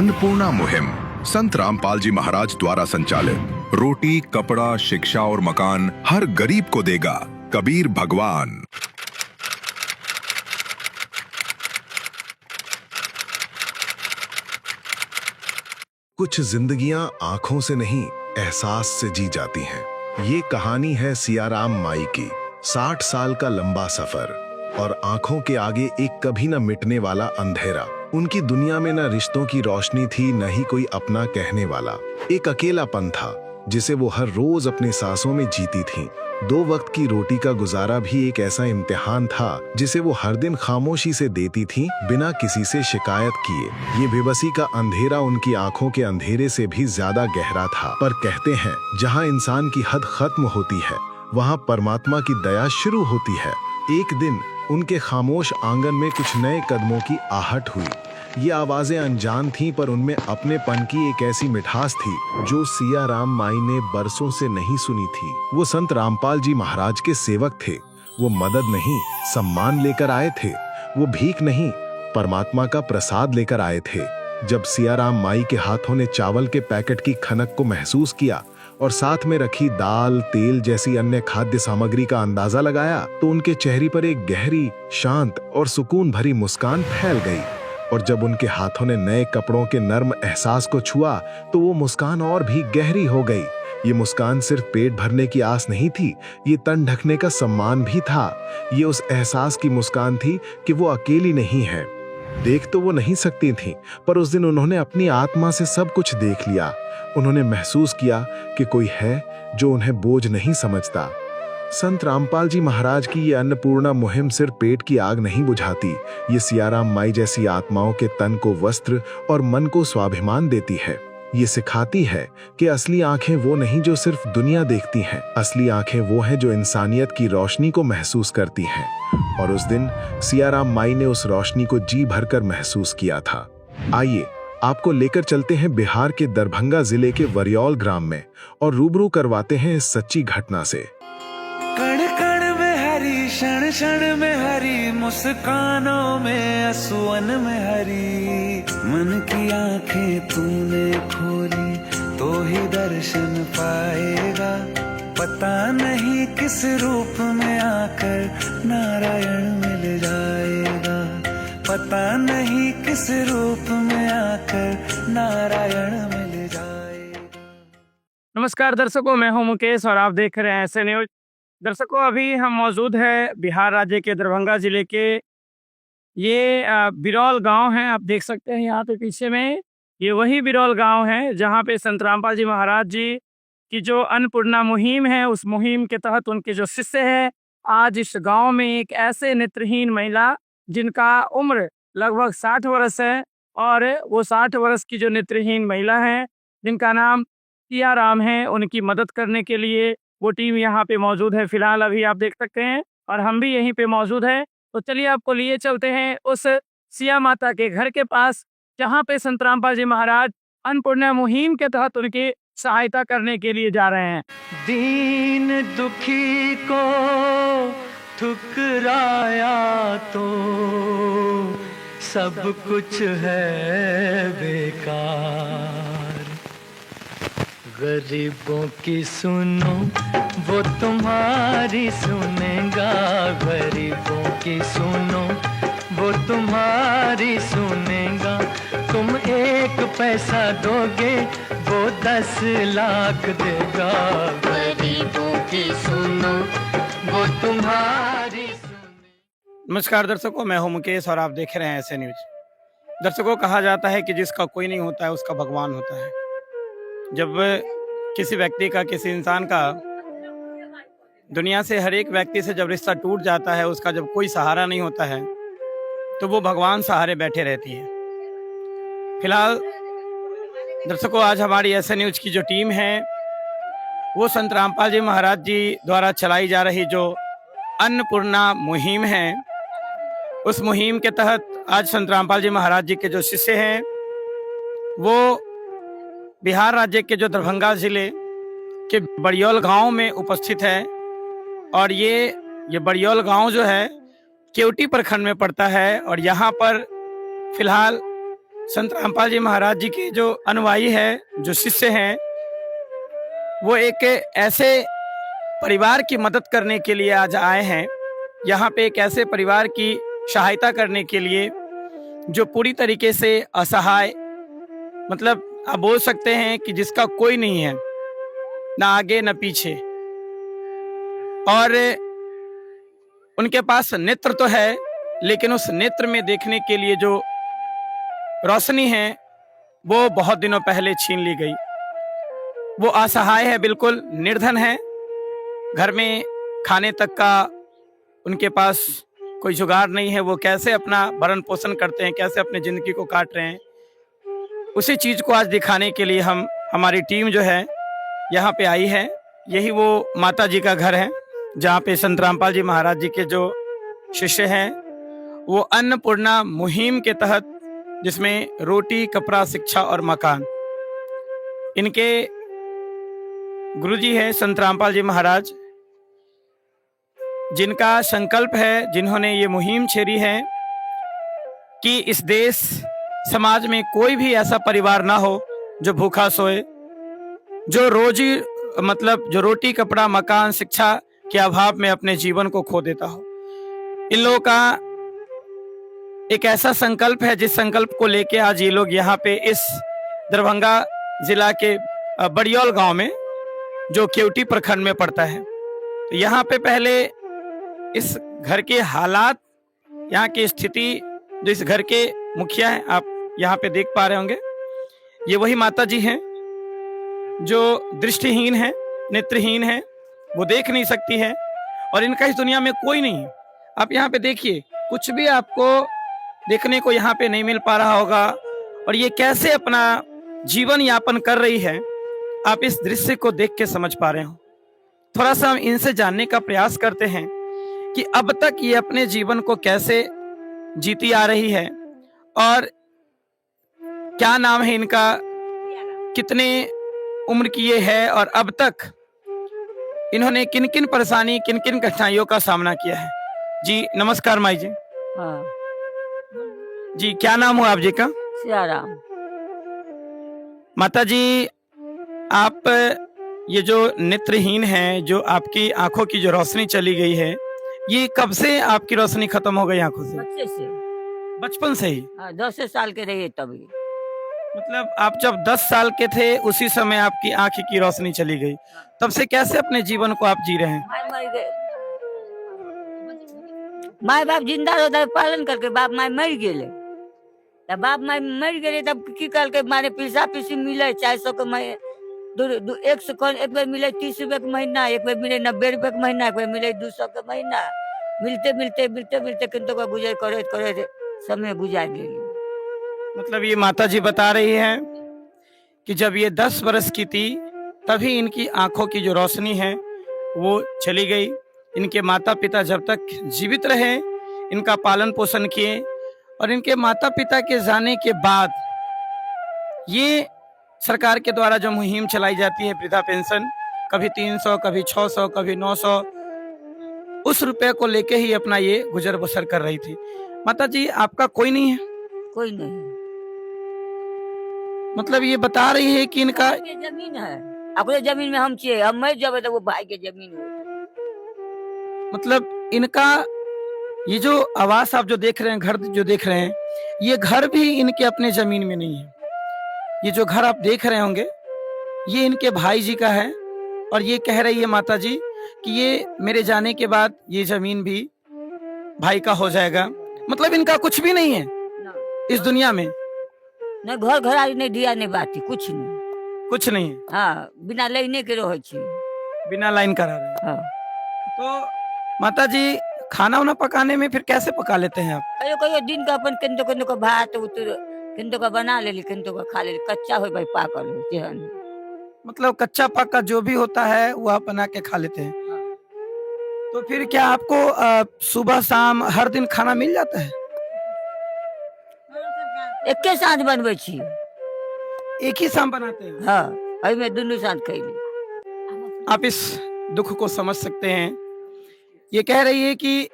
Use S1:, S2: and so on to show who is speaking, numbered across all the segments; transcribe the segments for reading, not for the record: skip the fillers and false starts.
S1: अन्नपूर्णा मुहिम संत रामपाल जी महाराज द्वारा संचालित। रोटी, कपड़ा, शिक्षा और मकान हर गरीब को देगा कबीर भगवान।
S2: कुछ जिंदगियां आंखों से नहीं, एहसास से जी जाती हैं। ये कहानी है सियाराम माई की। 60 साल का लंबा सफर और आंखों के आगे एक कभी न मिटने वाला अंधेरा। उनकी दुनिया में न रिश्तों की रोशनी थी, न ही कोई अपना कहने वाला। एक अकेलापन था जिसे वो हर रोज अपने सांसों में जीती थीं। 2 वक्त की रोटी का गुजारा भी एक ऐसा इम्तिहान था जिसे वो हर दिन खामोशी से देती थीं, बिना किसी से शिकायत किए। ये बेबसी का अंधेरा उनकी आंखों के अंधेरे से भी ज्यादा गहरा था। पर कहते हैं, जहाँ इंसान की हद खत्म होती है, वहाँ परमात्मा की दया शुरू होती है। एक दिन उनके खामोश आंगन में कुछ नए कदमों की आहट हुई। ये आवाजें अनजान थीं, पर उनमें अपनेपन की एक ऐसी मिठास थी जो सियाराम माई ने बरसों से नहीं सुनी थी। वो संत रामपाल जी महाराज के सेवक थे। वो मदद नहीं, सम्मान लेकर आए थे। वो भीख नहीं, परमात्मा का प्रसाद लेकर आए थे। जब सियाराम माई के हाथों ने चावल के पैकेट की खनक को महसूस किया और साथ में रखी दाल, तेल जैसी अन्य खाद्य सामग्री का अंदाजा लगाया, तो उनके चेहरे पर एक गहरी, शांत और सुकून भरी मुस्कान फैल गई। और जब उनके हाथों ने नए कपड़ों के नर्म एहसास को छुआ, तो वो मुस्कान और भी गहरी हो गई। ये मुस्कान सिर्फ पेट भरने की आस नहीं थी, ये तन ढकने का सम्मान भी था। ये उस एहसास की मुस्कान थी कि वो अकेली नहीं है। देख तो वो नहीं सकती थीं, पर उस दिन उन्होंने अपनी आत्मा से सब कुछ देख लिया। उन्होंने महसूस किया कि कोई है जो उन्हें बोझ नहीं समझता। संत रामपाल जी महाराज की ये अन्नपूर्णा मुहिम सिर्फ पेट की आग नहीं बुझाती, ये सियाराम माई जैसी आत्माओं के तन को वस्त्र और मन को स्वाभिमान देती है। ये सिखाती है कि असली आंखें वो नहीं जो सिर्फ दुनिया देखती हैं, असली आंखें वो हैं जो इंसानियत की रोशनी को महसूस करती हैं। और उस दिन सियाराम माई ने उस रोशनी को जी भरकर महसूस किया था। आइए आपको लेकर चलते हैं बिहार के दरभंगा जिले के वरियौल ग्राम में और रूबरू करवाते हैं इस सच्ची घटना से।
S3: कण कण में हरी, क्षण क्षण में हरी, मुस्कानों में, असुवन में हरी। मन की आंखें तूने खोली तो ही दर्शन पाएगा। पता नहीं किस रूप में आकर नारायण मिल जाएगा। पता नहीं किस रूप में आकर नारायण मिल जाएगा।
S4: नमस्कार दर्शकों, मैं हूं मुकेश और आप देख रहे हैं ऐसे न्यूज। दर्शकों, अभी हम मौजूद है बिहार राज्य के दरभंगा जिले के ये बिरौल गांव है। आप देख सकते हैं यहाँ पे पीछे में, ये वही बिरौल गांव है जहाँ पे संत रामपाल जी महाराज जी की जो अन्नपूर्णा मुहिम है, उस मुहिम के तहत उनके जो शिष्य है, आज इस गांव में एक ऐसे नेत्रहीन महिला जिनका उम्र लगभग 60 वर्ष है, और वो 60 वर्ष की जो नेत्रहीन महिला है जिनका नाम सियाराम है, उनकी मदद करने के लिए वो टीम यहाँ पे मौजूद है। फिलहाल अभी आप देख सकते हैं और हम भी यहीं पे मौजूद है। तो चलिए आपको लिए चलते हैं उस सिया माता के घर के पास, जहाँ पे संत रामपाल जी महाराज अन्नपूर्णा मुहिम के तहत उनकी सहायता करने के लिए जा रहे हैं।
S3: दीन दुखी को ठुकराया तो सब कुछ है बेकार। गरीबों की सुनो वो तुम्हारी सुनेगा। गरीबों की सुनो वो तुम्हारी सुनेगा। तुम 1 पैसा दोगे वो 10 लाख देगा। गरीबों की सुनो वो तुम्हारी सुनेगा।
S4: नमस्कार दर्शकों, मैं हूं मुकेश और आप देख रहे हैं ऐसे न्यूज। दर्शकों, कहा जाता है कि जिसका कोई नहीं होता है उसका भगवान होता है। जब किसी व्यक्ति का, किसी इंसान का दुनिया से, हर एक व्यक्ति से जब रिश्ता टूट जाता है, उसका जब कोई सहारा नहीं होता है, तो वो भगवान सहारे बैठे रहती है। फिलहाल दर्शकों, आज हमारी ऐसे न्यूज की जो टीम है वो संत रामपाल जी महाराज जी द्वारा चलाई जा रही जो अन्नपूर्णा मुहिम है, उस मुहिम के तहत आज संत रामपाल जी महाराज जी के जो शिष्य हैं वो बिहार राज्य के जो दरभंगा जिले के बड़ियौल गांव में उपस्थित है। और ये बड़ियौल गांव जो है केवटी प्रखंड में पड़ता है। और यहाँ पर फिलहाल संत रामपाल जी महाराज जी के जो अनुयायी है, जो शिष्य हैं, वो एक ऐसे परिवार की मदद करने के लिए आज आए हैं। यहाँ पे एक ऐसे परिवार की सहायता करने के लिए जो पूरी तरीके से असहाय, मतलब आप बोल सकते हैं कि जिसका कोई नहीं है, ना आगे ना पीछे, और उनके पास नेत्र तो है लेकिन उस नेत्र में देखने के लिए जो रोशनी है वो बहुत दिनों पहले छीन ली गई। वो असहाय है, बिल्कुल निर्धन है, घर में खाने तक का उनके पास कोई जुगाड़ नहीं है। वो कैसे अपना भरण पोषण करते हैं, कैसे अपनी जिंदगी को काट रहे हैं, उसी चीज को आज दिखाने के लिए हमारी टीम जो है यहाँ पे आई है। यही वो माता जी का घर है जहाँ पे संत रामपाल जी महाराज जी के जो शिष्य हैं वो अन्नपूर्णा मुहिम के तहत, जिसमें रोटी, कपड़ा, शिक्षा और मकान, इनके गुरुजी है संत रामपाल जी महाराज, जिनका संकल्प है, जिन्होंने ये मुहिम छेड़ी है कि इस देश समाज में कोई भी ऐसा परिवार ना हो जो भूखा सोए, जो जो रोटी, कपड़ा, मकान, शिक्षा के अभाव में अपने जीवन को खो देता हो। इन लोगों का एक ऐसा संकल्प है जिस संकल्प को लेके आज ये लोग यहाँ पे इस दरभंगा जिला के बड़ियोल गांव में, जो केवटी प्रखंड में पड़ता है, तो यहाँ पे पहले इस घर के हालात, यहाँ की स्थिति, जो इस घर के मुखिया हैं, आप यहाँ पे देख पा रहे होंगे, ये वही माता जी हैं जो दृष्टिहीन है, नेत्रहीन है, वो देख नहीं सकती है और इनका इस दुनिया में कोई नहीं है। आप यहाँ पे देखिए, कुछ भी आपको देखने को यहाँ पे नहीं मिल पा रहा होगा और ये कैसे अपना जीवन यापन कर रही है, आप इस दृश्य को देख के समझ पा रहे हो। थोड़ा सा हम इनसे जानने का प्रयास करते हैं कि अब तक ये अपने जीवन को कैसे जीती आ रही है और क्या नाम है इनका, कितने उम्र की ये है और अब तक इन्होंने किन किन परेशानी, किन किन कठिनाइयों का सामना किया है। जी नमस्कार माई जी।
S5: हाँ,
S4: जी क्या नाम हुआ आप जी का?
S5: सियाराम।
S4: माता जी, आप ये जो नेत्रहीन है, जो आपकी आंखों की जो रोशनी चली गई है, ये कब से आपकी रोशनी खत्म हो गई आंखों से?
S5: बच्चे से।
S4: बचपन से ही?
S5: हाँ, 10 साल के रहे तभी।
S4: मतलब आप जब 10 साल के थे उसी समय आपकी आंख की रोशनी चली गई, तब से कैसे अपने जीवन को आप जी रहे हैं?
S5: माँ मर गए, माँ बाप जिंदा रहो पालन करके, बाप माँ मर गए, तब बाप माँ मर गए तब की कल के मारे पिसा पिसी मिले 400 के महीने, 100 एक बार मिले 30 रुपए के महीना, एक बार मिले 90 रुपए के महीना, एक बार मिले 200 के महीना, मिलते मिलते मिलते मिलते किंतु का गुजर करे करे समय गुजार गए।
S4: मतलब ये माता जी बता रही है कि जब ये 10 वर्ष की थी तभी इनकी आंखों की जो रोशनी है वो चली गई। इनके माता पिता जब तक जीवित रहे इनका पालन पोषण किए और इनके माता पिता के जाने के बाद ये सरकार के द्वारा जो मुहिम चलाई जाती है वृद्धा पेंशन, कभी 300, कभी 600, कभी 900, उस रुपए को लेके ही अपना ये गुजर बसर कर रही थी। माता जी, आपका कोई नहीं है?
S5: कोई नहीं।
S4: मतलब ये बता रही है कि इनका
S5: जमीन है, अपने जमीन में हम चाहिए, हम मर जावे तो वो भाई के जमीन हो।
S4: मतलब इनका ये जो आवास आप जो देख रहे हैं, घर जो देख रहे हैं, ये घर भी इनके अपने जमीन में नहीं है। ये जो घर आप देख रहे होंगे ये इनके भाई जी का है और ये कह रही है माता जी कि ये मेरे जाने के बाद ये जमीन भी भाई का हो जाएगा। मतलब इनका कुछ भी नहीं है इस दुनिया में,
S5: न घर घरारी नहीं दिया नहीं बाती, कुछ नहीं,
S4: कुछ नहीं है।
S5: हाँ, बिना लाइने के रहे छी,
S4: बिना लाइन करा रहे।
S5: हाँ।
S4: तो माता जी, खाना वाना पकाने में फिर कैसे पका लेते हैं आप?
S5: कहियो कहियो दिन का अपन किंतु किंतु का भात उतर किंतु का बना ले, किंतु का खा ले, कच्चा हो भाई पाकल जेहन।
S4: मतलब कच्चा पक्का जो भी होता है वो आप बना के खा लेते हैं। तो फिर क्या आपको सुबह शाम हर दिन खाना मिल जाता है?
S5: एक के साथ बनवे छी।
S4: एक ही शाम बनाते हैं?
S5: हाँ, अभी मैं दोनों साथ खैली।
S4: आप इस दुख को समझ सकते हैं। ये कह रही है कि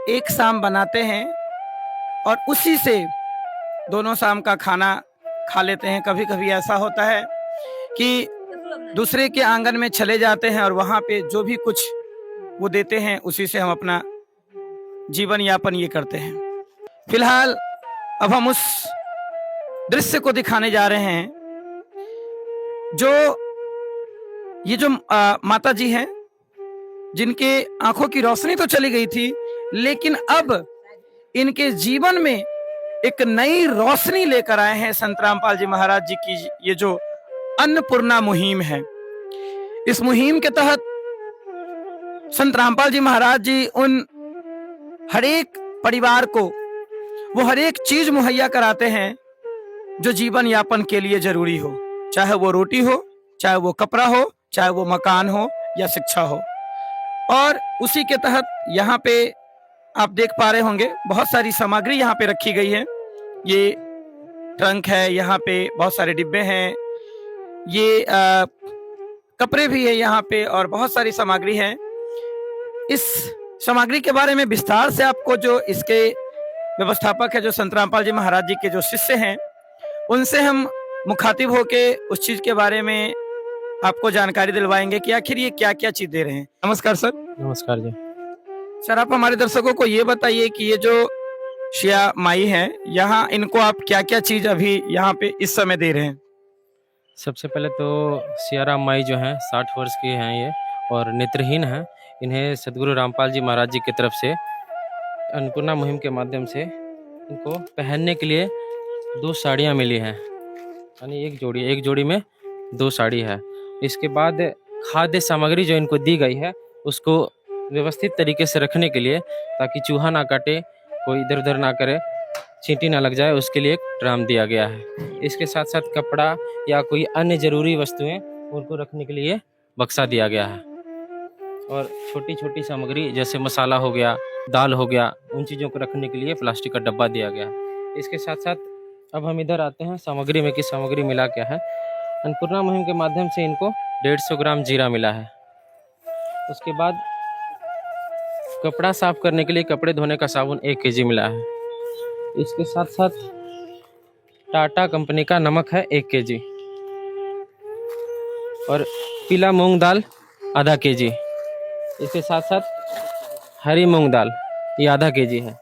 S4: एक शाम बनाते हैं और उसी से दोनों शाम का खाना खा लेते हैं। कभी कभी ऐसा होता है कि दूसरे के आंगन में चले जाते हैं और वहाँ पे जो भी कुछ वो देते हैं उसी से हम अपना जीवन यापन ये करते हैं। फिलहाल अब हम उस दृश्य को दिखाने जा रहे हैं जो ये जो माता जी हैं जिनके आंखों की रोशनी तो चली गई थी, लेकिन अब इनके जीवन में एक नई रोशनी लेकर आए हैं संत रामपाल जी महाराज जी की ये जो अन्नपूर्णा मुहिम है। इस मुहिम के तहत संत रामपाल जी महाराज जी उन हर एक परिवार को वो हर एक चीज मुहैया कराते हैं जो जीवन यापन के लिए जरूरी हो, चाहे वो रोटी हो, चाहे वो कपड़ा हो, चाहे वो मकान हो या शिक्षा हो। और उसी के तहत यहाँ पे आप देख पा रहे होंगे बहुत सारी सामग्री यहाँ पे रखी गई है। ये ट्रंक है, यहाँ पे बहुत सारे डिब्बे हैं, ये कपड़े भी है यहाँ पे और बहुत सारी सामग्री है। इस सामग्री के बारे में विस्तार से आपको जो इसके व्यवस्थापक है, जो संत रामपाल जी महाराज जी के जो शिष्य हैं, उनसे हम मुखातिब होके उस चीज के बारे में आपको जानकारी दिलवाएंगे कि आखिर ये क्या क्या चीज दे रहे हैं। नमस्कार सर।
S6: नमस्कार जी।
S4: सर, आप हमारे दर्शकों को ये बताइए कि ये जो शिया माई है, यहाँ इनको आप क्या क्या चीज अभी यहाँ पे इस समय दे रहे हैं?
S6: सबसे पहले तो सियाराम माई जो हैं 60 वर्ष की हैं ये और नेत्रहीन हैं। इन्हें सदगुरु रामपाल जी महाराज जी की तरफ से अन्नपूर्णा मुहिम के माध्यम से इनको पहनने के लिए 2 साड़ियाँ मिली हैं, यानी एक जोड़ी में 2 साड़ी है। इसके बाद खाद्य सामग्री जो इनको दी गई है उसको व्यवस्थित तरीके से रखने के लिए, ताकि चूहा ना काटे, कोई इधर उधर ना करे, चींटी ना लग जाए, उसके लिए एक ड्राम दिया गया है। इसके साथ साथ कपड़ा या कोई अन्य जरूरी वस्तुएं उनको रखने के लिए बक्सा दिया गया है। और छोटी छोटी सामग्री जैसे मसाला हो गया, दाल हो गया, उन चीज़ों को रखने के लिए प्लास्टिक का डब्बा दिया गया है। इसके साथ साथ अब हम इधर आते हैं सामग्री में कि सामग्री मिला क्या है। अन्नपूर्णा मुहिम के माध्यम से इनको 150 ग्राम जीरा मिला है। उसके बाद कपड़ा साफ करने के लिए कपड़े धोने का साबुन 1 kg मिला है। इसके साथ साथ टाटा कंपनी का नमक है 1 kg और पीला मूंग दाल आधा kg। इसके साथ साथ हरी मूंग दाल ये आधा kg है।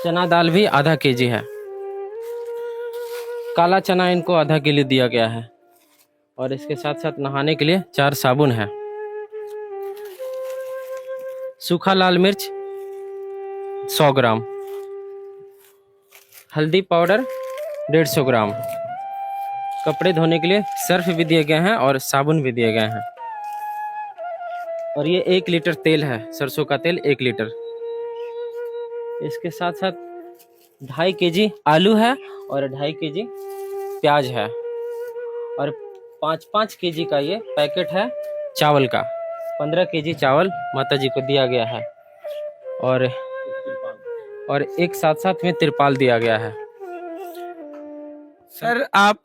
S6: चना दाल भी आधा kg है। काला चना इनको आधा किलो दिया गया है। और इसके साथ साथ नहाने के लिए 4 साबुन है। सूखा लाल मिर्च 100 ग्राम, हल्दी पाउडर 150 ग्राम, कपड़े धोने के लिए सर्फ भी दिए गए हैं और साबुन भी दिए गए हैं। और ये 1 लीटर तेल है, सरसों का तेल 1 लीटर। इसके साथ साथ 2.5 kg आलू है और 2.5 kg प्याज है और 5-5 kg का ये पैकेट है चावल का। 15 kg चावल माता जी को दिया गया है और एक साथ में तिरपाल दिया गया है।
S4: सर, आप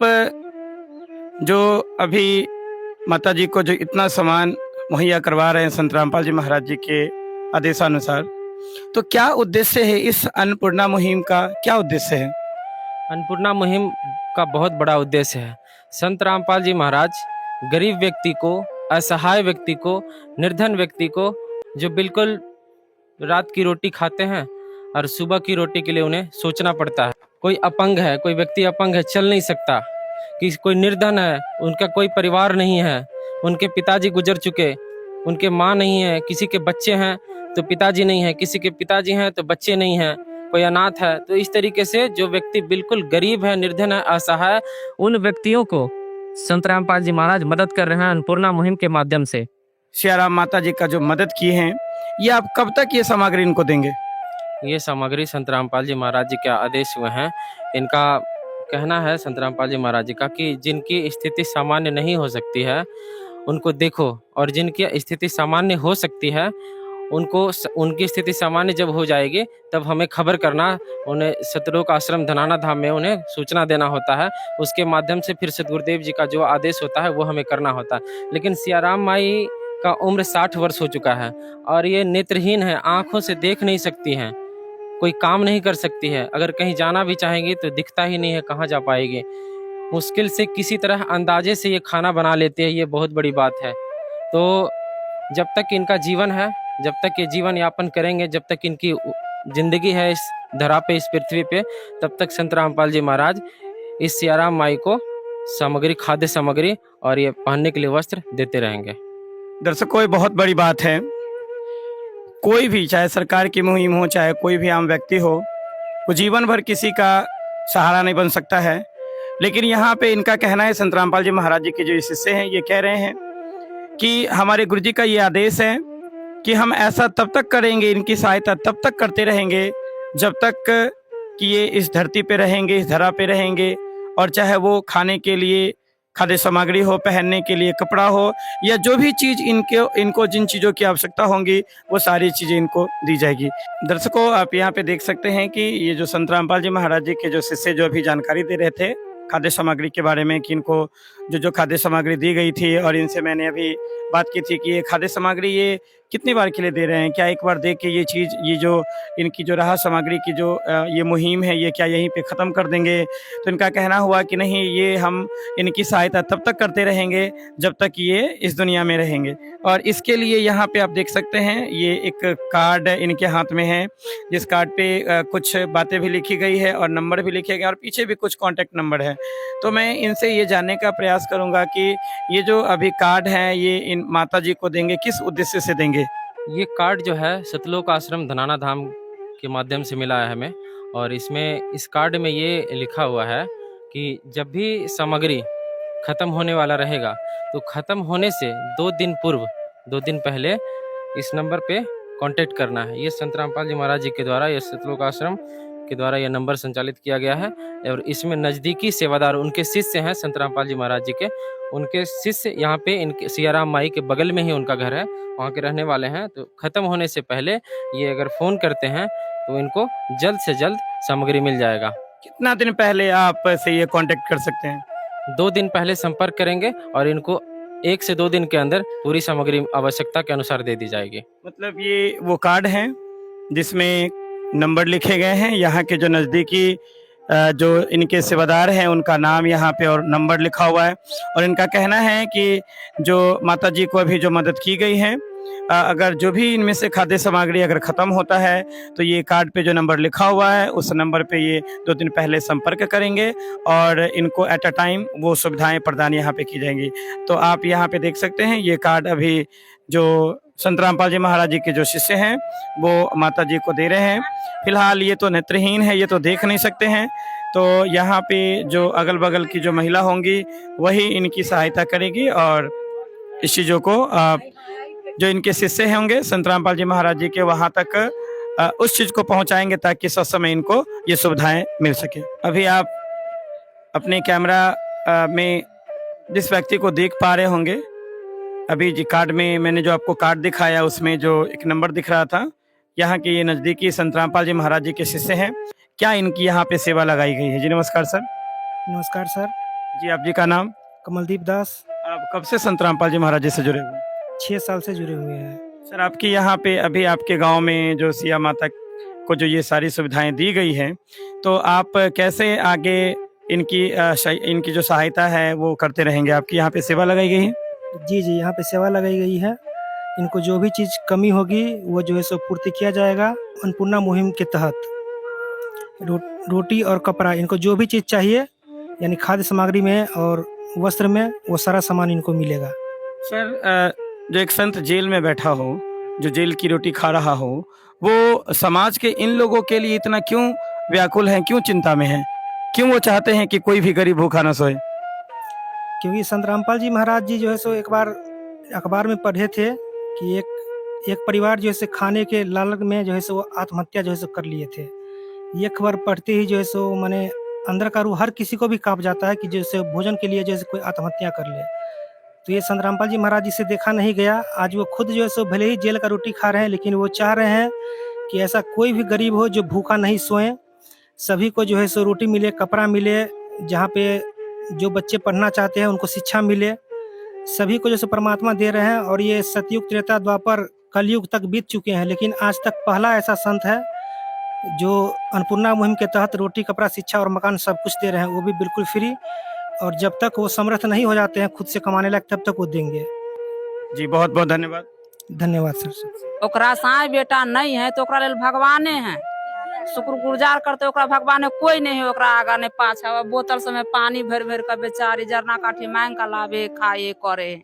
S4: जो अभी माता जी को जो इतना सामान मुहैया करवा रहे हैं संत रामपाल जी महाराज जी के आदेशानुसार, तो क्या उद्देश्य है इस अन्नपूर्णा मुहिम का? क्या उद्देश्य है?
S6: अन्नपूर्णा मुहिम का बहुत बड़ा उद्देश्य है। संत रामपाल जी महाराज गरीब व्यक्ति को, असहाय व्यक्ति को, निर्धन व्यक्ति को, जो बिल्कुल रात की रोटी खाते हैं और सुबह की रोटी के लिए उन्हें सोचना पड़ता है। कोई अपंग है, कोई व्यक्ति अपंग है, चल नहीं सकता, कि कोई निर्धन है, उनका कोई परिवार नहीं है, उनके पिताजी गुजर चुके, उनके माँ नहीं है, किसी के बच्चे हैं तो पिताजी नहीं है, किसी के पिताजी हैं तो बच्चे नहीं हैं, कोई अनाथ है। तो इस तरीके से जो व्यक्ति बिल्कुल गरीब है, निर्धन है, असहाय,
S4: उन व्यक्तियों को संत रामपाल जी महाराज मदद कर रहे हैं अन्नपूर्णा मुहिम के माध्यम से। सियाराम माता जी का जो मदद की है, ये आप कब तक ये सामग्री इनको देंगे?
S6: ये सामग्री संत रामपाल जी महाराज जी के आदेश हुए हैं। इनका कहना है संत रामपाल जी महाराज जी का कि जिनकी स्थिति सामान्य नहीं हो सकती है उनको देखो, और जिनकी स्थिति सामान्य हो सकती है उनको, उनकी स्थिति सामान्य जब हो जाएगी तब हमें खबर करना, उन्हें सतलोक आश्रम धनाना धाम में उन्हें सूचना देना होता है। उसके माध्यम से फिर सतगुरुदेव जी का जो आदेश होता है वो हमें करना होता है। लेकिन सियाराम माई का उम्र 60 वर्ष हो चुका है और ये नेत्रहीन है, आंखों से देख नहीं सकती हैं। कोई काम नहीं कर सकती है। अगर कहीं जाना भी चाहेंगी तो दिखता ही नहीं है, कहाँ जा पाएगी। मुश्किल से किसी तरह अंदाजे से ये खाना बना लेते हैं, ये बहुत बड़ी बात है। तो जब तक इनका जीवन है, जब तक ये जीवन यापन करेंगे, जब तक इनकी जिंदगी है इस धरा पे, इस पृथ्वी पे, तब तक संत रामपाल जी महाराज इस सियाराम माई को सामग्री, खाद्य सामग्री और ये पहनने के लिए वस्त्र देते रहेंगे।
S4: दर्शकों, ये बहुत बड़ी बात है। कोई भी, चाहे सरकार की मुहिम हो, चाहे कोई भी आम व्यक्ति हो, वो जीवन भर किसी का सहारा नहीं बन सकता है। लेकिन यहाँ पे इनका कहना है, संत रामपाल जी महाराज जी के जो शिष्य हैं, ये कह रहे हैं कि हमारे गुरु जी का ये आदेश है कि हम ऐसा तब तक करेंगे, इनकी सहायता तब तक करते रहेंगे जब तक कि ये इस धरती पे रहेंगे, इस धरा पे रहेंगे। और चाहे वो खाने के लिए खाद्य सामग्री हो, पहनने के लिए कपड़ा हो, या जो भी चीज़ इनको जिन चीज़ों की आवश्यकता होंगी, वो सारी चीज़ें इनको दी जाएगी। दर्शकों, आप यहाँ पे देख सकते हैं कि ये जो संत रामपाल जी महाराज जी के जो शिष्य जो अभी जानकारी दे रहे थे खाद्य सामग्री के बारे में, कि इनको जो खाद्य सामग्री दी गई थी, और इनसे मैंने अभी बात की थी कि ये खाद्य सामग्री ये कितनी बार के लिए दे रहे हैं, क्या एक बार दे के ये चीज़, ये जो इनकी जो राहत सामग्री की जो ये मुहिम है, ये क्या यहीं पे ख़त्म कर देंगे? तो इनका कहना हुआ कि नहीं, ये हम इनकी सहायता तब तक करते रहेंगे जब तक ये इस दुनिया में रहेंगे। और इसके लिए यहाँ पे आप देख सकते हैं, ये एक कार्ड इनके हाथ में है, जिस कार्ड पे कुछ बातें भी लिखी गई है और नंबर भी लिखे गए, और पीछे भी कुछ कॉन्टैक्ट नंबर है। तो मैं इनसे ये जानने का प्रयास करूँगा कि ये जो अभी कार्ड है, ये इन माता जी को देंगे, किस उद्देश्य से देंगे?
S6: ये कार्ड जो है सतलोक आश्रम धनाना धाम के माध्यम से मिला है हमें, और इसमें इस कार्ड में ये लिखा हुआ है कि जब भी सामग्री ख़त्म होने वाला रहेगा तो ख़त्म होने से 2 दिन पूर्व, 2 दिन पहले इस नंबर पे कांटेक्ट करना है। ये संत रामपाल जी महाराज जी के द्वारा, ये सतलोक आश्रम के द्वारा ये नंबर संचालित किया गया है। और इसमें नज़दीकी सेवादार, उनके शिष्य हैं संत रामपाल जी महाराज जी के, उनके शिष्य यहाँ पे इनके सियाराम माई के बगल में ही उनका घर है, वहाँ के रहने वाले हैं। तो ख़त्म होने से पहले ये अगर फ़ोन करते हैं तो इनको जल्द से जल्द सामग्री मिल जाएगा।
S4: कितना दिन पहले आप से ये कांटेक्ट कर सकते हैं?
S6: 2 दिन पहले संपर्क करेंगे और इनको 1 से 2 दिन के अंदर पूरी सामग्री आवश्यकता के अनुसार दे दी जाएगी।
S4: मतलब ये वो कार्ड है जिसमें नंबर लिखे गए हैं, यहाँ के जो नज़दीकी जो इनके सेवादार हैं उनका नाम यहाँ पे और नंबर लिखा हुआ है। और इनका कहना है कि जो माता जी को अभी जो मदद की गई है, अगर जो भी इनमें से खाद्य सामग्री अगर ख़त्म होता है तो ये कार्ड पे जो नंबर लिखा हुआ है, उस नंबर पे ये 2 दिन पहले संपर्क करेंगे और इनको एट अ टाइम वो सुविधाएं प्रदान यहाँ पे की जाएंगी। तो आप यहाँ पे देख सकते हैं, ये कार्ड अभी जो संत रामपाल जी महाराज जी के जो शिष्य हैं वो माता जी को दे रहे हैं। फिलहाल ये तो नेत्रहीन है, ये तो देख नहीं सकते हैं, तो यहाँ पे जो अगल बगल की जो महिला होंगी वही इनकी सहायता करेगी और इस चीज़ों को जो इनके शिष्य होंगे संत रामपाल जी महाराज जी के, वहाँ तक उस चीज़ को पहुँचाएंगे ताकि सस समय इनको ये सुविधाएं मिल सके। अभी आप अपने कैमरा में जिस व्यक्ति को देख पा रहे होंगे, अभी जी कार्ड में मैंने जो आपको कार्ड दिखाया उसमें जो एक नंबर दिख रहा था, यहाँ के ये नज़दीकी संत रामपाल जी महाराज जी के शिष्य हैं। क्या इनकी यहाँ पे सेवा लगाई गई है? जी नमस्कार सर।
S7: नमस्कार सर।
S4: जी, आप जी का नाम?
S7: कमलदीप दास।
S4: आप कब से संत रामपाल जी महाराज जी से जुड़े हुए?
S7: 6 साल से जुड़े हुए हैं
S4: सर। आपकी यहाँ पे अभी आपके गांव में जो सिया माता को जो ये सारी सुविधाएं दी गई हैं, तो आप कैसे आगे इनकी जो सहायता है वो करते रहेंगे? आपकी यहाँ पे सेवा लगाई गई है?
S7: जी, यहाँ पे सेवा लगाई गई है। इनको जो भी चीज़ कमी होगी वो जो है सो पूर्ति किया जाएगा। अन्नपूर्णा मुहिम के तहत रोटी और कपड़ा, इनको जो भी चीज़ चाहिए यानी खाद्य सामग्री में और वस्त्र में, वो सारा सामान इनको मिलेगा।
S4: सर, जो एक संत जेल में बैठा हो, जो जेल की रोटी खा रहा हो, वो समाज के इन लोगों के लिए इतना क्यों व्याकुल है, क्यों चिंता में है, क्यों वो चाहते हैं कि कोई भी गरीब भूखा न सोए?
S7: क्योंकि संत रामपाल जी महाराज जी जो है सो एक बार अखबार में पढ़े थे कि एक परिवार जो है सो खाने के लालच में जो है सो आत्महत्या जो है सो कर लिए थे। ये खबर पढ़ते ही जो है सो माने अंदर का रूह हर किसी को भी कांप जाता है कि जैसे भोजन के लिए जैसे कोई आत्महत्या कर ले। तो ये संत रामपाल जी महाराज जी से देखा नहीं गया। आज वो खुद जो है सो भले ही जेल का रोटी खा रहे हैं, लेकिन वो चाह रहे हैं कि ऐसा कोई भी गरीब हो जो भूखा नहीं सोए, सभी को जो है सो रोटी मिले, कपड़ा मिले, जहाँ पे जो बच्चे पढ़ना चाहते हैं उनको शिक्षा मिले, सभी को जैसे परमात्मा दे रहे हैं। और ये सतयुग, त्रेता, द्वापर, कलयुग तक बीत चुके हैं, लेकिन आज तक पहला ऐसा संत है जो अन्नपूर्णा मुहिम के तहत रोटी, कपड़ा, शिक्षा और मकान सब कुछ दे रहे हैं, वो भी बिल्कुल फ्री। और जब तक वो समर्थ नहीं हो जाते हैं खुद से कमाने लायक, तब तक वो देंगे।
S4: जी बहुत बहुत धन्यवाद।
S7: धन्यवाद सर।
S8: ओकरा साई बेटा नहीं है तो ओकरा लेल भगवाने हैं, शुक्रगुजार करते ओकरा भगवाने कोई नहीं है, ओकरा आगा नहीं पाछा। बोतल सब में पानी भर भर कर बेचारी जरना काठी मांग कर लावे खाए करे,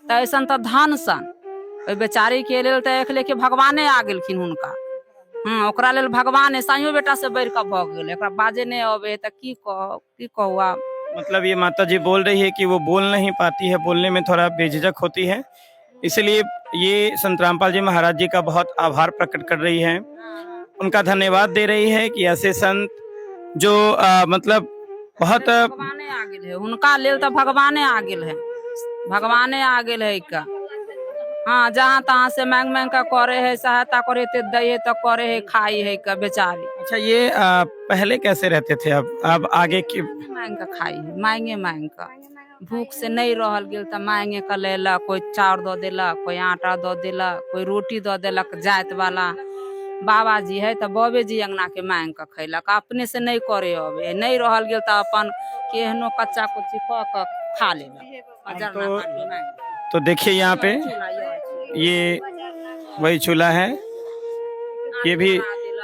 S8: तो ऐसा तो धन सन ओइ बेचारी के लेल तो एक लेके भगवाने आ गेलखिन हुनका। ओकरा लेल भगवान साइयो बेटा से बढ़ कर भ गेल, एकरा बाजे नहीं अबे तो की कहू आप।
S4: मतलब ये माता जी बोल रही है कि वो बोल नहीं पाती है, बोलने में थोड़ा बेझिझक होती है, इसलिए ये संत रामपाल जी महाराज जी का बहुत आभार प्रकट कर रही है, उनका धन्यवाद दे रही है कि ऐसे संत जो मतलब बहुत
S8: भगवाने आ गेल है, उनका लेल तो भगवाने आ गेल है, भगवाने आ गेल है का। हाँ, जहाँ तहाँ से मांग मांग का करे है, सहायता करे ते दे तो करे है, खाई है का बेचारी।
S4: अच्छा, ये पहले कैसे रहते थे, अब आगे की
S8: मांग का खाई है, मांगे का भूख से नहीं रहल गेल तो मांगे का लेला, कोई चाउर दो देला, कोई आटा दो देला, कोई रोटी दो देलक जात वाला। बाबा जी है तो बाबे जी अंगना के मांग का खैलक, अपने से नहीं करे अबे, नहीं रहल गेल तो अपन केहनो कच्चा कुची क खा लेला।
S4: तो देखिए यहाँ पे ये वही चूल्हा है, ये भी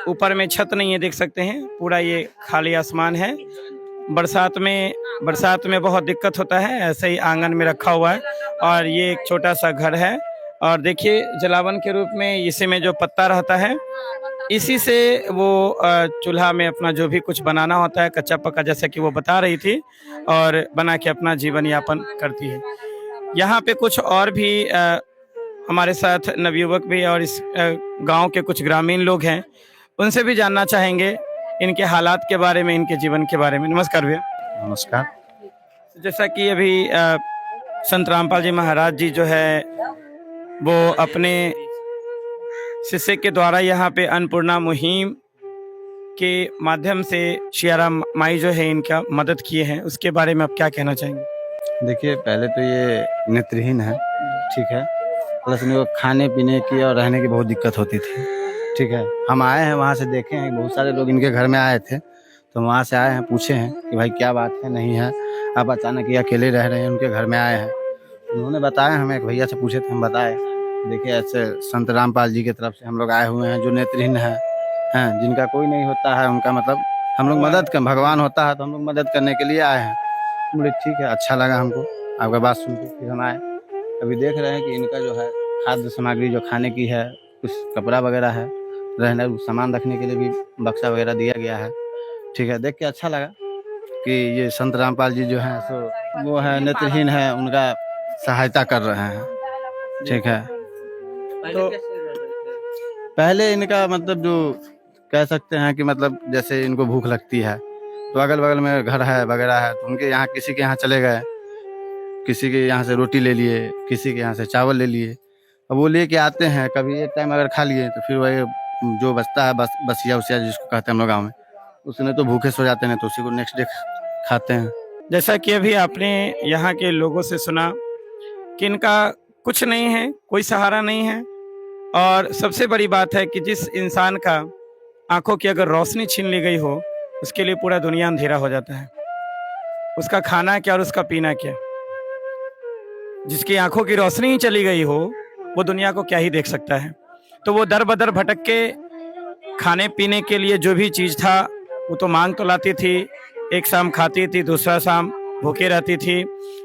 S4: ऊपर में छत नहीं है, देख सकते हैं पूरा ये खाली आसमान है। बरसात में बहुत दिक्कत होता है, ऐसे ही आंगन में रखा हुआ है और ये एक छोटा सा घर है। और देखिए जलावन के रूप में इसी में जो पत्ता रहता है, इसी से वो चूल्हा में अपना जो भी कुछ बनाना होता है कच्चा पक्का, जैसा कि वो बता रही थी, और बना के अपना जीवन यापन करती है। यहाँ पे कुछ और भी हमारे साथ नवयुवक भी और इस गांव के कुछ ग्रामीण लोग हैं, उनसे भी जानना चाहेंगे इनके हालात के बारे में, इनके जीवन के बारे में। नमस्कार भैया।
S9: नमस्कार।
S4: जैसा कि अभी संत रामपाल जी महाराज जी जो है वो अपने शिष्य के द्वारा यहाँ पे अन्नपूर्णा मुहिम के माध्यम से सियाराम माई जो है इनका मदद किए हैं, उसके बारे में आप क्या कहना चाहेंगे?
S9: देखिए, पहले तो ये नेत्रहीन है, ठीक है, प्लस इनको खाने पीने की और रहने की बहुत दिक्कत होती थी, ठीक है। हम आए हैं वहाँ से, देखे हैं बहुत सारे लोग इनके घर में आए थे, तो वहाँ से आए हैं, पूछे हैं कि भाई क्या बात है, नहीं है, आप अचानक ये अकेले रह रहे हैं, उनके घर में आए हैं। उन्होंने बताया, हमें एक भैया से पूछे थे, हम बताए, देखिए ऐसे संत रामपाल जी की तरफ से हम लोग आए हुए हैं, जो नेत्रहीन है, जिनका कोई नहीं होता है, उनका मतलब हम लोग मदद कर, भगवान होता है तो हम लोग मदद करने के लिए आए हैं। बोले ठीक है, अच्छा लगा हमको आपका बात सुन के, फिर हम आए। अभी देख रहे हैं कि इनका जो है खाद्य सामग्री जो खाने की है, कुछ कपड़ा वगैरह है, रहने सामान रखने के लिए भी बक्सा वगैरह दिया गया है, ठीक है। देख के अच्छा लगा कि ये संत रामपाल जी जो हैं सो वो है नेत्रहीन है, उनका सहायता कर रहे हैं, ठीक है। तो पहले इनका मतलब जो कह सकते हैं कि मतलब जैसे इनको भूख लगती है तो अगल बगल में घर है वगैरह है, तो उनके यहाँ किसी के यहाँ चले गए, किसी के यहाँ से रोटी ले लिए, किसी के यहाँ से चावल ले लिए, अब वो लेके आते हैं, कभी एक टाइम अगर खा लिए तो फिर वही जो बचता है बसिया उसिया जिसको कहते हैं हम लोग गाँव में, उसने तो भूखे सो जाते हैं, तो उसी को नेक्स्ट डे खाते हैं।
S4: जैसा कि अभी आपने यहाँ के लोगों से सुना कि इनका कुछ नहीं है, कोई सहारा नहीं है, और सबसे बड़ी बात है कि जिस इंसान का आंखों की अगर रोशनी छीन ली गई हो, उसके लिए पूरा दुनिया अंधेरा हो जाता है। उसका खाना क्या और उसका पीना क्या। जिसकी आंखों की रोशनी ही चली गई हो, वो दुनिया को क्या ही देख सकता है। तो वो दर बदर भटक के खाने पीने के लिए जो भी चीज़ था वो तो मांग तो लाती थी, एक शाम खाती थी, दूसरा शाम भूखे रहती थी।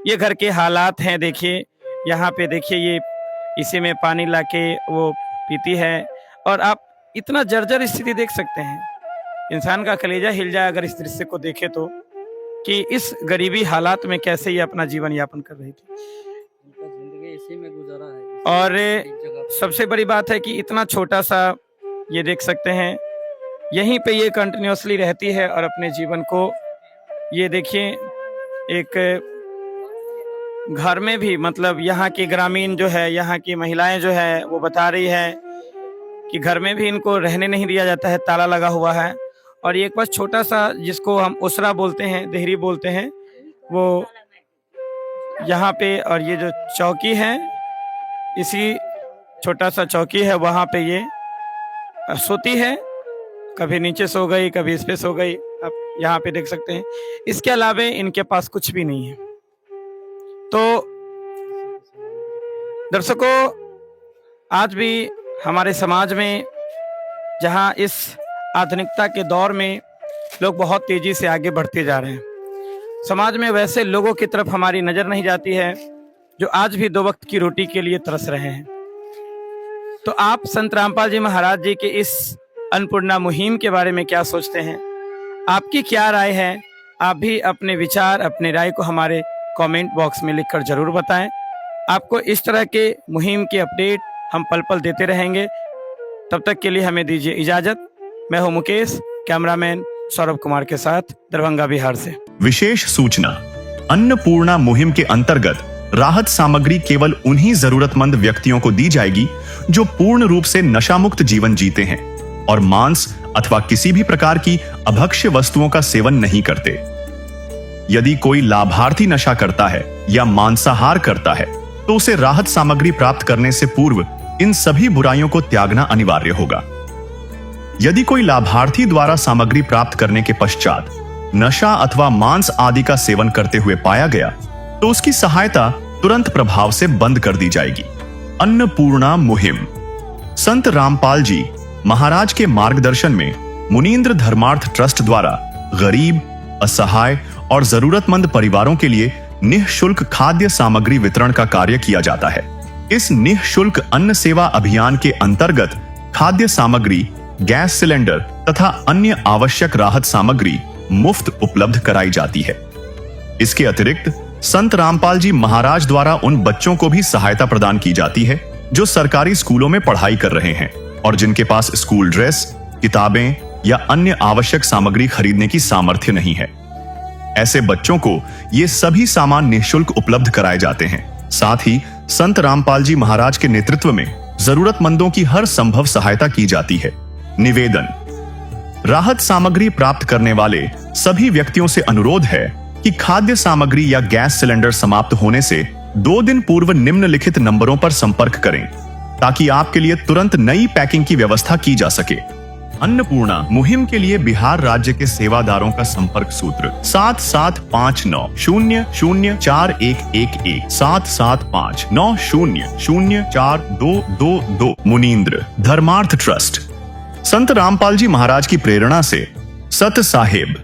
S4: ये घर के हालात हैं, देखिए यहाँ पे देखिए, ये इसी में पानी लाके वो पीती है, और आप इतना जर्जर स्थिति देख सकते हैं, इंसान का कलेजा हिल जाए अगर इस दृश्य को देखे तो, कि इस गरीबी हालात में कैसे ये अपना जीवन यापन कर रही थी।
S6: जिंदगी इसी में गुजारा है।
S4: और सबसे बड़ी बात है कि इतना छोटा सा, ये देख सकते हैं, यहीं पे ये कंटिन्यूसली रहती है और अपने जीवन को, ये देखिए एक घर में भी, मतलब यहाँ की ग्रामीण जो है, यहाँ की महिलाएं जो है वो बता रही है कि घर में भी इनको रहने नहीं दिया जाता है, ताला लगा हुआ है। और ये एक बस छोटा सा, जिसको हम उसरा बोलते हैं, देहरी बोलते हैं, वो यहाँ पे, और ये जो चौकी है, इसी छोटा सा चौकी है, वहाँ पे ये सोती है। कभी नीचे सो गई, कभी इस पे सो गई, आप यहाँ पे देख सकते हैं। इसके अलावा इनके पास कुछ भी नहीं है। तो दर्शकों, आज भी हमारे समाज में, जहाँ इस आधुनिकता के दौर में लोग बहुत तेजी से आगे बढ़ते जा रहे हैं, समाज में वैसे लोगों की तरफ हमारी नजर नहीं जाती है जो आज भी 2 वक्त की रोटी के लिए तरस रहे हैं। तो आप संत रामपाल जी महाराज जी के इस अन्नपूर्णा मुहिम के बारे में क्या सोचते हैं? आपकी क्या राय है? आप भी अपने विचार, अपने राय को हमारे कमेंट बॉक्स में लिखकर जरूर बताएं। आपको इस तरह के मुहिम के अपडेट हम पल पल देते रहेंगे। तब तक के लिए हमें दीजिए इजाजत। मैं हूं मुकेश, कैमरामैन सौरभ कुमार के साथ, दरभंगा बिहार से।
S10: विशेष सूचना, अन्नपूर्णा मुहिम के अंतर्गत राहत सामग्री केवल उन्हीं जरूरतमंद व्यक्तियों को दी जाएगी जो पूर्ण रूप से नशा मुक्त जीवन जीते हैं और मांस अथवा किसी भी प्रकार की अभक्ष्य वस्तुओं का सेवन नहीं करते। यदि कोई लाभार्थी नशा करता है या मांसाहार करता है तो उसे राहत सामग्री प्राप्त करने से पूर्व इन सभी बुराइयों को त्यागना अनिवार्य होगा। यदि कोई लाभार्थी द्वारा सामग्री प्राप्त करने के पश्चात नशा अथवा मांस आदि का सेवन करते हुए पाया गया तो उसकी सहायता तुरंत प्रभाव से बंद कर दी जाएगी। अन्नपूर्णा मुहिम संत रामपाल जी महाराज के मार्गदर्शन में मुनींद्र धर्मार्थ ट्रस्ट द्वारा गरीब, असहाय और जरूरतमंद परिवारों के लिए निःशुल्क खाद्य सामग्री वितरण का कार्य किया जाता है। इस निःशुल्क अन्न सेवा अभियान के अंतर्गत खाद्य सामग्री, गैस सिलेंडर तथा अन्य आवश्यक राहत सामग्री मुफ्त उपलब्ध कराई जाती है। इसके अतिरिक्त संत रामपाल जी महाराज द्वारा उन बच्चों को भी सहायता प्रदान की जाती है जो सरकारी स्कूलों में पढ़ाई कर रहे हैं और जिनके पास स्कूल ड्रेस, किताबें या अन्य आवश्यक सामग्री खरीदने की सामर्थ्य नहीं है। ऐसे बच्चों को ये सभी सामान निःशुल्क उपलब्ध कराए जाते हैं। साथ ही संत रामपाल जी महाराज के नेतृत्व में जरूरतमंदों की हर संभव सहायता की जाती है। निवेदन, राहत सामग्री प्राप्त करने वाले सभी व्यक्तियों से अनुरोध है कि खाद्य सामग्री या गैस सिलेंडर समाप्त होने से 2 दिन पूर्व निम्नलिखित नंबरों पर संपर्क करें ताकि आपके लिए तुरंत नई पैकिंग की व्यवस्था की जा सके। अन्नपूर्णा मुहिम के लिए बिहार राज्य के सेवादारों का संपर्क सूत्र 7759004211 7759004222। मुनींद्र धर्मार्थ ट्रस्ट संत रामपाल जी महाराज की प्रेरणा से सत साहेब